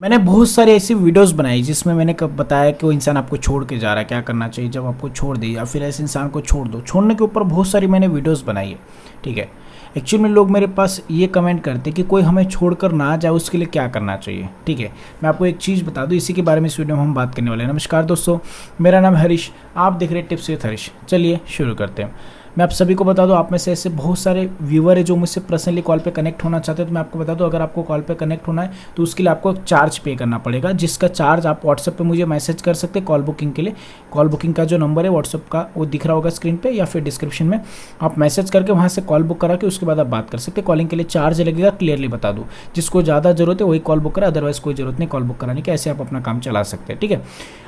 मैंने बहुत सारी ऐसी वीडियोस बनाई जिसमें मैंने कब बताया कि वो इंसान आपको छोड़ के जा रहा है, क्या करना चाहिए जब आपको छोड़ दे, या फिर ऐसे इंसान को छोड़ दो। छोड़ने के ऊपर बहुत सारी मैंने वीडियोस बनाई है। ठीक है, एक्चुअल में लोग मेरे पास ये कमेंट करते कि कोई हमें छोड़कर ना जाए, उसके लिए क्या करना चाहिए। ठीक है, मैं आपको एक चीज़ बता दूं, इसी के बारे में इस वीडियो में हम बात करने वाले हैं। नमस्कार दोस्तों, मेरा नाम हरीश, आप देख रहे हैं टिप्स विद हरीश। चलिए शुरू करते हैं। मैं आप सभी को बता दूं, आप में से ऐसे बहुत सारे व्यूअर है जो मुझसे पर्सनली कॉल पे कनेक्ट होना चाहते हैं। तो मैं आपको बता दूं, अगर आपको कॉल पे कनेक्ट होना है तो उसके लिए आपको चार्ज पे करना पड़ेगा, जिसका चार्ज आप व्हाट्सएप पे मुझे मैसेज कर सकते हैं कॉल बुकिंग के लिए। कॉल बुकिंग का जो नंबर है व्हाट्सएप का वो दिख रहा होगा स्क्रीन पे या फिर डिस्क्रिप्शन में, आप मैसेज करके वहाँ से कॉल बुक करा के उसके बाद आप बात कर सकते हैं। कॉलिंग के लिए चार्ज लगेगा, क्लियरली बता दूँ। जिसको ज़्यादा जरूरत है वही कॉल बुक करा, अदरवाइज कोई जरूरत नहीं कॉल बुक कराने की। ऐसे आप अपना काम चला सकते हैं। ठीक है,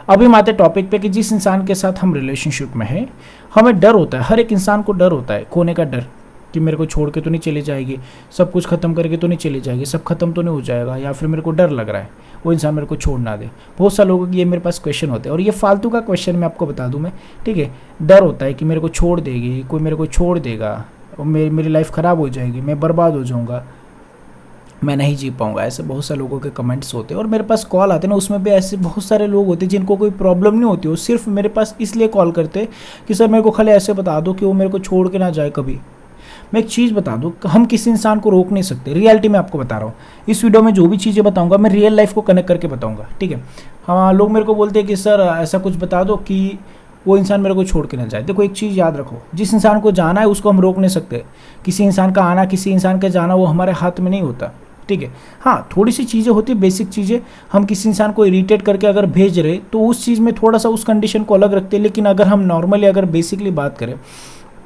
अभी हम आते टॉपिक पे कि जिस इंसान के साथ हम रिलेशनशिप में हैं, हमें डर होता है, हर एक इंसान को डर होता है, खोने का डर कि मेरे को छोड़ के तो नहीं चली जाएगी, सब कुछ खत्म करके तो नहीं चली जाएगी, सब खत्म तो नहीं हो जाएगा, या फिर मेरे को डर लग रहा है वो इंसान मेरे को छोड़ ना दे। बहुत सारे लोगों के ये मेरे पास क्वेश्चन होते हैं, और ये फालतू का क्वेश्चन मैं आपको बता दूं मैं। ठीक है, डर होता है कि मेरे को छोड़ देगी, कोई मेरे को छोड़ देगा और मेरी लाइफ ख़राब हो जाएगी, मैं बर्बाद हो जाऊँगा, मैं नहीं जी पाऊंगा। ऐसे बहुत सारे लोगों के कमेंट्स होते हैं, और मेरे पास कॉल आते हैं ना, उसमें भी ऐसे बहुत सारे लोग होते हैं जिनको कोई प्रॉब्लम नहीं होती, वो सिर्फ मेरे पास इसलिए कॉल करते हैं कि सर मेरे को खाली ऐसे बता दो कि वो मेरे को छोड़ के ना जाए कभी। मैं एक चीज़ बता दूं, हम किसी इंसान को रोक नहीं सकते। रियलिटी में आपको बता रहा हूँ, इस वीडियो में जो भी चीज़ें बताऊंगा मैं रियल लाइफ को कनेक्ट करके बताऊंगा। ठीक है, हाँ, लोग मेरे को बोलते हैं कि सर ऐसा कुछ बता दो कि वो इंसान मेरे को छोड़ के ना जाए। देखो एक चीज़ याद रखो, जिस इंसान को जाना है उसको हम रोक नहीं सकते। किसी इंसान का आना, किसी इंसान का जाना वो हमारे हाथ में नहीं होता। ठीक है, हाँ, थोड़ी सी चीज़ें होती है, बेसिक चीज़ें। हम किसी इंसान को इरिटेट करके अगर भेज रहे तो उस चीज़ में थोड़ा सा उस कंडीशन को अलग रखते हैं। लेकिन अगर हम नॉर्मली अगर बेसिकली बात करें,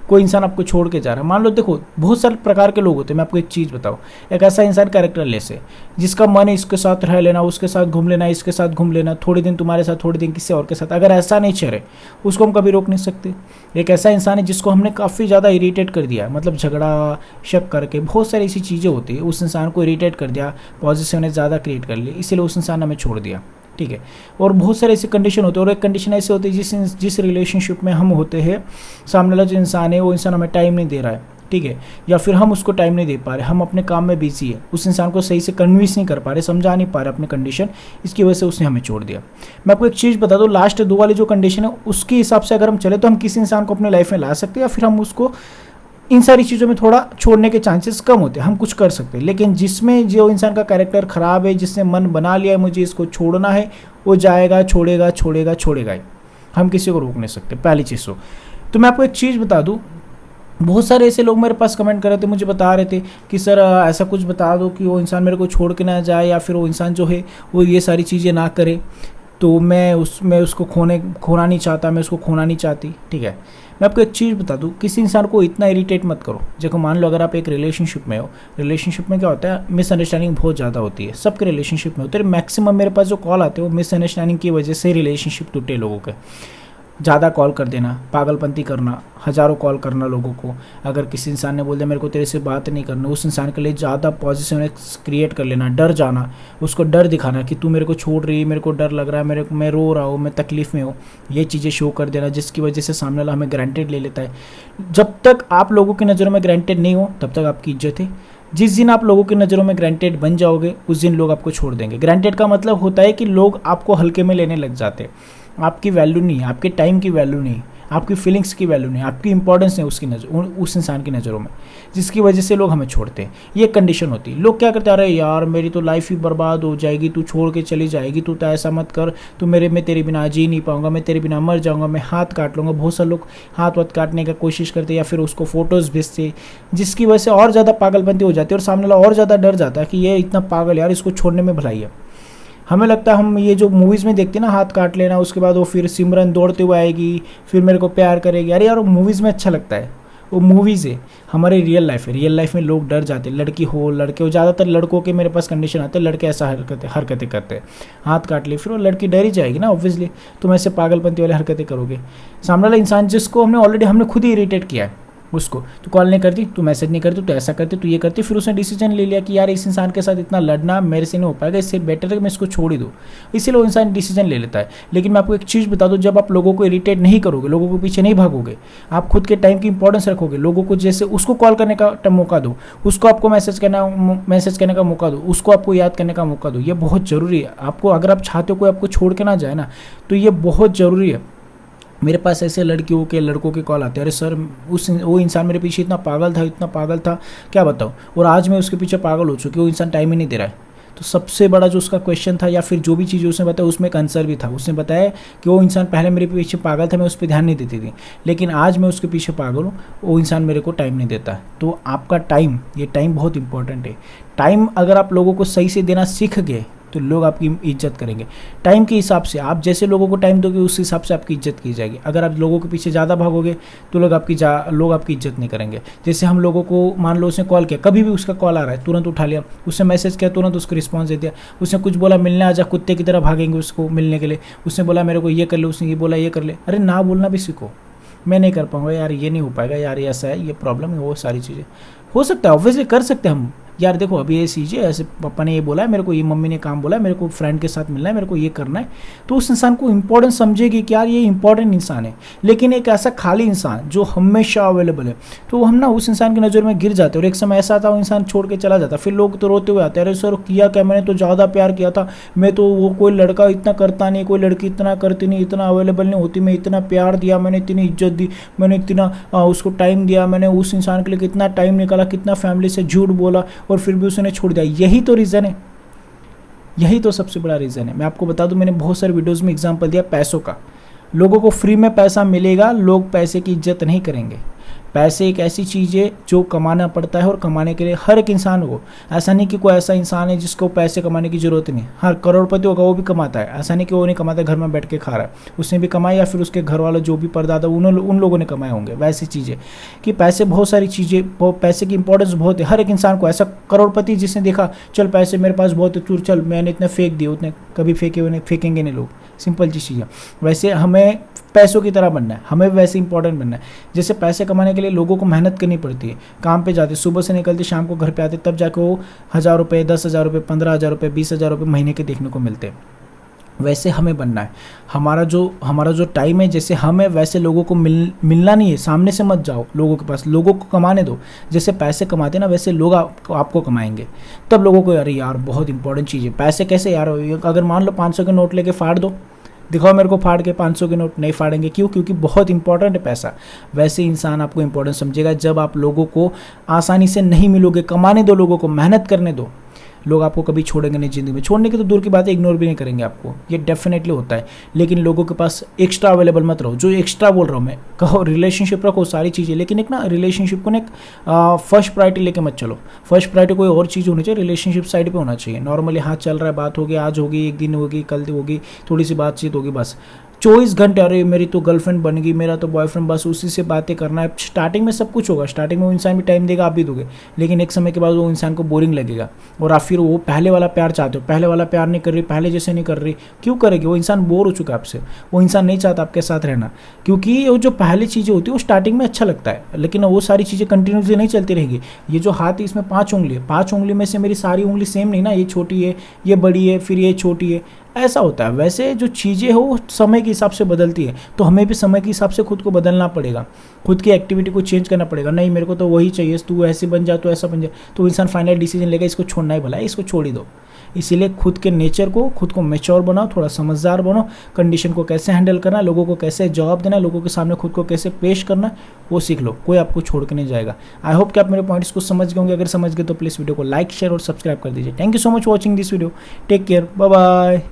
कोई इंसान आपको छोड़ के जा रहा है, मान लो, देखो बहुत सारे प्रकार के लोग होते हैं। मैं आपको एक चीज़ बताऊँ, एक ऐसा इंसान कैरेक्टरलेस है जिसका मन है इसके साथ रह लेना, उसके साथ घूम लेना, इसके साथ घूम लेना, थोड़े दिन तुम्हारे साथ, थोड़े दिन किसी और के साथ। अगर ऐसा नेचर है उसको हम कभी रोक नहीं सकते। एक ऐसा इंसान है जिसको हमने काफ़ी ज़्यादा इरीटेट कर दिया, मतलब झगड़ा शक करके, बहुत सारी ऐसी चीज़ें होती है, उस इंसान को इरीटेट कर दिया, पॉजिटिवनेस ज़्यादा क्रिएट कर ली, इसीलिए उस इंसान ने हमें छोड़ दिया। ठीक है, और बहुत सारे ऐसे कंडीशन होते हैं, और एक कंडीशन ऐसे होती है जिस रिलेशनशिप में हम होते हैं, सामने वाला जो इंसान है वो इंसान हमें टाइम नहीं दे रहा है। ठीक है, या फिर हम उसको टाइम नहीं दे पा रहे, हम अपने काम में बिजी है, उस इंसान को सही से कन्विंस नहीं कर पा रहे, समझा नहीं पा रहे अपनी कंडीशन, इसकी वजह से उसने हमें छोड़ दिया। मैं आपको एक चीज़ बता दूँ, लास्ट दो वाली जो कंडीशन है उसके हिसाब से अगर हम चले तो हम किसी इंसान को अपने लाइफ में ला सकते हैं, या फिर हम उसको इन सारी चीज़ों में थोड़ा छोड़ने के चांसेस कम होते हैं, हम कुछ कर सकते हैं। लेकिन जिसमें जो इंसान का कैरेक्टर ख़राब है, जिसने मन बना लिया है मुझे इसको छोड़ना है, वो जाएगा, छोड़ेगा छोड़ेगा छोड़ेगा ही। हम किसी को रोक नहीं सकते, पहली चीज़ तो मैं आपको एक चीज़ बता दूं, बहुत सारे ऐसे लोग मेरे पास कमेंट कर रहे थे, मुझे बता रहे थे कि सर ऐसा कुछ बता दो कि वो इंसान मेरे को छोड़ के ना जाए, या फिर वो इंसान जो है वो ये सारी चीज़ें ना करे, तो मैं उसको खोना नहीं चाहता, मैं उसको खोना नहीं चाहती। ठीक है, मैं आपको एक चीज़ बता दूं, किसी इंसान को इतना इरिटेट मत करो। देखो मान लो अगर आप एक रिलेशनशिप में हो, रिलेशनशिप में क्या होता है, मिसअंडरस्टैंडिंग बहुत ज़्यादा होती है, सबके रिलेशनशिप में होते हैं। मैक्सिमम मेरे पास जो कॉल आते हैं वो मिसअंडरस्टैंडिंग की वजह से रिलेशनशिप टूटे लोगों के। ज़्यादा कॉल कर देना, पागलपंती करना, हज़ारों कॉल करना लोगों को। अगर किसी इंसान ने बोल दिया मेरे को तेरे से बात नहीं करना, उस इंसान के लिए ज़्यादा पॉजिटिवनेस क्रिएट कर लेना, डर जाना, उसको डर दिखाना कि तू मेरे को छोड़ रही है, मेरे को डर लग रहा है, मैं रो रहा हूँ, मैं तकलीफ़ में हूँ, ये चीज़ें शो कर देना, जिसकी वजह से सामने वाला हमें ग्रांटेड ले लेता है। जब तक आप लोगों की नज़रों में ग्रांटेड नहीं हो तब तक आपकी इज्जत है। जिस दिन आप लोगों की नज़रों में ग्रांटेड बन जाओगे उस दिन लोग आपको छोड़ देंगे। ग्रांटेड का मतलब होता है कि लोग आपको हल्के में लेने लग जाते हैं, आपकी वैल्यू नहीं, आपके टाइम की वैल्यू नहीं, आपकी फीलिंग्स की वैल्यू नहीं, आपकी इंपॉर्टेंस नहीं उसकी नज़र, उस इंसान की नज़रों में, जिसकी वजह से लोग हमें छोड़ते हैं। ये कंडीशन होती है। लोग क्या करते हैं, अरे यार मेरी तो लाइफ ही बर्बाद हो जाएगी, तू छोड़ के चली जाएगी, तू तो ऐसा मत कर, मैं तेरे बिना जी नहीं पाऊंगा, मैं तेरे बिना मर जाऊंगा, मैं हाथ काट लूँगा। बहुत सारे लोग हाथ वाथ काटने का कोशिश करते हैं, या फिर उसको फोटोज़ भेजते, जिसकी वजह से और ज़्यादा पागलपंती हो जाती है, और सामने वाला और ज़्यादा डर जाता है कि ये इतना पागल यार, इसको छोड़ने में भलाई है। हमें लगता है, हम ये जो मूवीज़ में देखते हैं ना, हाथ काट लेना, उसके बाद वो फिर सिमरन दौड़ते हुए आएगी, फिर मेरे को प्यार करेगी। अरे यार वो मूवीज़ में अच्छा लगता है, वो मूवीज़ है, हमारी रियल लाइफ है। रियल लाइफ में लोग डर जाते हैं, लड़की हो लड़के हो, ज़्यादातर लड़कों के मेरे पास कंडीशन आते हैं, लड़के ऐसा हरकतें करते हैं, हाथ काट ले, फिर वो लड़की डर ही जाएगी ना, ऑब्वियसली तुम ऐसे पागलपंती वाली हरकतें करोगे। सामने वाला इंसान जिसको हमने खुद ही इरिटेट किया है, उसको, तो कॉल नहीं करती, तो मैसेज नहीं करती, तो ऐसा करती, तो ये करती, फिर उसने डिसीजन ले लिया कि यार इस इंसान के साथ इतना लड़ना मेरे से नहीं हो पाएगा, इससे बेटर है कि मैं इसको छोड़ ही दूँ, इसीलिए वो इंसान डिसीजन ले लेता है। लेकिन मैं आपको एक चीज़ बता दूँ, जब आप लोगों को इरिटेट नहीं करोगे, लोगों के पीछे नहीं भागोगे, आप खुद के टाइम की इंपॉर्टेंस रखोगे, लोगों को जैसे उसको कॉल करने का मौका दो, उसको आपको मैसेज करने का मौका दो, उसको आपको याद करने का मौका दो, ये बहुत ज़रूरी है आपको। अगर आप चाहते हो कोई आपको छोड़ के ना जाए ना, तो ये बहुत ज़रूरी है। मेरे पास ऐसे लड़कियों के लड़कों के कॉल आते हैं, अरे सर वो इंसान मेरे पीछे इतना पागल था, क्या बताऊँ, और आज मैं उसके पीछे पागल हो चुकी हूँ, वो इंसान टाइम ही नहीं दे रहा है। तो सबसे बड़ा जो उसका क्वेश्चन था या फिर जो भी चीज़ उसने बताया उसमें एक आंसर भी था। उसने बताया कि वो इंसान पहले मेरे पीछे पागल था, मैं उस पर ध्यान नहीं देती थी, लेकिन आज मैं उसके पीछे पागल हूँ, वो इंसान मेरे को टाइम नहीं देता। तो आपका टाइम, ये टाइम बहुत इंपॉर्टेंट है। टाइम अगर आप लोगों को सही से देना सीख गए तो लोग आपकी इज्जत करेंगे। टाइम के हिसाब से आप जैसे लोगों को टाइम दोगे उस हिसाब से आपकी इज्जत की जाएगी। अगर आप लोगों के पीछे ज़्यादा भागोगे तो लोग आपकी इज्जत नहीं करेंगे। जैसे हम लोगों को, मान लो उसने कॉल किया, कभी भी उसका कॉल आ रहा है तुरंत उठा लिया, उसने मैसेज किया तुरंत उसको रिस्पॉन्स दे दिया, उसने कुछ बोला मिलने आजा, कुत्ते की तरह भागेंगे उसको मिलने के लिए, उसने बोला मेरे को ये कर ले, उसने ये बोला ये कर ले, अरे ना बोलना भी सीखो, मैं नहीं कर पाऊंगा यार, ये नहीं हो पाएगा यार, ये ऐसा है, ये प्रॉब्लम है, वो सारी चीज़ें हो सकता है, ऑब्वियसली कर सकते हैं हम। यार देखो अभी ये चीज़ें ऐसे, पापा ने ये बोला है मेरे को, ये मम्मी ने काम बोला है मेरे को, फ्रेंड के साथ मिलना है, मेरे को ये करना है, तो उस इंसान को इंपॉर्टेंस समझेगी कि यार ये इंपॉर्टेंट इंसान है। लेकिन एक ऐसा खाली इंसान जो हमेशा अवेलेबल है, तो हम ना उस इंसान की नज़र में गिर जाते हैं, और एक समय ऐसा आता है वो इंसान छोड़ के चला जाता, फिर लोग तो रोते हुए आते हैं, अरे सर किया क्या, मैंने तो ज़्यादा प्यार किया था, मैं तो, वो कोई लड़का इतना करता नहीं, कोई लड़की इतना करती नहीं, इतना अवेलेबल नहीं होती, मैं इतना प्यार दिया, मैंने इतनी इज्जत दी, मैंने इतना उसको टाइम दिया, मैंने उस इंसान के लिए कितना टाइम निकाला, कितना फैमिली से झूठ बोला, और फिर भी उसने छोड़ दिया। यही तो रीज़न है, यही तो सबसे बड़ा रीज़न है। मैं आपको बता दूं, मैंने बहुत सारे वीडियोस में एग्जांपल दिया पैसों का। लोगों को फ्री में पैसा मिलेगा, लोग पैसे की इज्जत नहीं करेंगे। पैसे एक ऐसी चीज़ है जो कमाना पड़ता है, और कमाने के लिए हर एक इंसान को, ऐसा नहीं कि कोई ऐसा इंसान है जिसको पैसे कमाने की ज़रूरत नहीं। हर करोड़पति होगा वो भी कमाता है, ऐसा नहीं कि वो नहीं कमाता, घर में बैठ के खा रहा है, उसने भी कमाया, या फिर उसके घर वाले जो भी परदादा उन लोगों ने कमाए होंगे। वैसी चीज़ें कि पैसे, बहुत सारी चीज़ें, पैसे की इंपॉर्टेंस बहुत है हर एक इंसान को। ऐसा करोड़पति जिसने देखा चल पैसे मेरे पास बहुत है, तू चल मैंने इतने फेंक दिए, उतने कभी फेंकेंगे नहीं लोग, सिंपल चीज़ है। वैसे हमें पैसों की तरह बनना है, हमें वैसे इंपॉर्टेंट बनना है। जैसे पैसे कमाने के लिए लोगों को मेहनत करनी पड़ती है, काम पे जाते, सुबह से निकलते शाम को घर पे आते, तब जाके वो 1000 रुपये, 10,000 रुपये, 15,000 रुपये, 20,000 रुपये महीने के देखने को मिलते हैं। वैसे हमें बनना है। हमारा जो टाइम है, जैसे हमें वैसे लोगों को मिलना नहीं है। सामने से मत जाओ लोगों के पास, लोगों को कमाने दो। जैसे पैसे कमाते ना, वैसे लोग आपको कमाएंगे। तब लोगों को, अरे यार बहुत इंपॉर्टेंट चीज़ है पैसे, कैसे यार, अगर मान लो 500 के नोट लेके फाड़ दो, दिखाओ मेरे को फाड़ के 500 के नोट, नहीं फाड़ेंगे। क्यों? क्योंकि बहुत इंपॉर्टेंट है पैसा। वैसे इंसान आपको इंपॉर्टेंट समझेगा जब आप लोगों को आसानी से नहीं मिलोगे। कमाने दो, लोगों को मेहनत करने दो, लोग आपको कभी छोड़ेंगे नहीं ज़िंदगी में। छोड़ने की तो दूर की बात है, इग्नोर भी नहीं करेंगे आपको, ये डेफिनेटली होता है। लेकिन लोगों के पास एक्स्ट्रा अवेलेबल मत रहो। जो एक्स्ट्रा बोल रहा हूँ मैं, कहो रिलेशनशिप रखो, सारी चीज़ें, लेकिन एक ना रिलेशनशिप को ना एक फर्स्ट प्रायोरिटी लेके मत चलो। फर्स्ट प्रायोरिटी कोई और चीज़ होनी चाहिए, रिलेशनशिप साइड पे होना चाहिए। नॉर्मली हाँ चल रहा है, बात होगी, आज होगी, एक दिन होगी, कल होगी, थोड़ी सी बातचीत होगी, बस 24 घंटे, अरे मेरी तो गर्लफ्रेंड बन गई, मेरा तो बॉयफ्रेंड, बस उसी से बातें करना है। स्टार्टिंग में सब कुछ होगा, स्टार्टिंग में वो इंसान भी टाइम देगा, आप भी दोगे, लेकिन एक समय के बाद वो इंसान को बोरिंग लगेगा, और आप फिर वो पहले वाला प्यार चाहते हो। पहले वाला प्यार नहीं कर रही, पहले जैसे नहीं कर रही, क्यों करेगी? वो इंसान बोर हो चुका है आपसे, वो इंसान नहीं चाहता आपके साथ रहना, क्योंकि वो जो पहले चीज़ें होती है वो स्टार्टिंग में अच्छा लगता है, लेकिन वो सारी चीज़ें कंटिन्यूसली नहीं चलती रहेगी। ये जो हाथ है इसमें 5 उंगली है, 5 उंगली में से मेरी सारी उंगली सेम नहीं ना, ये छोटी है, ये बड़ी है, फिर ये छोटी है, ऐसा होता है। वैसे जो चीज़ें हो वो समय के हिसाब से बदलती है, तो हमें भी समय के हिसाब से खुद को बदलना पड़ेगा, खुद की एक्टिविटी को चेंज करना पड़ेगा। नहीं मेरे को तो वही चाहिए, तू ऐसे बन जा, तो ऐसा बन जा, तो इंसान फाइनल डिसीजन लेगा इसको छोड़ना ही भला है, इसको छोड़ ही दो। इसीलिए खुद के नेचर को, खुद को मैच्योर बनाओ, थोड़ा समझदार बनो, कंडीशन को कैसे हैंडल करना, लोगों को कैसे जवाब देना, लोगों के सामने खुद को कैसे पेश करना, वो सीख लो। कोई आपको छोड़ के नहीं जाएगा। आई होप कि आप मेरे पॉइंट्स को समझ गए होंगे। अगर समझ गए तो प्लीज़ वीडियो को लाइक, शेयर और सब्सक्राइब कर दीजिए। Thank you so much watching this video. Take care, bye bye.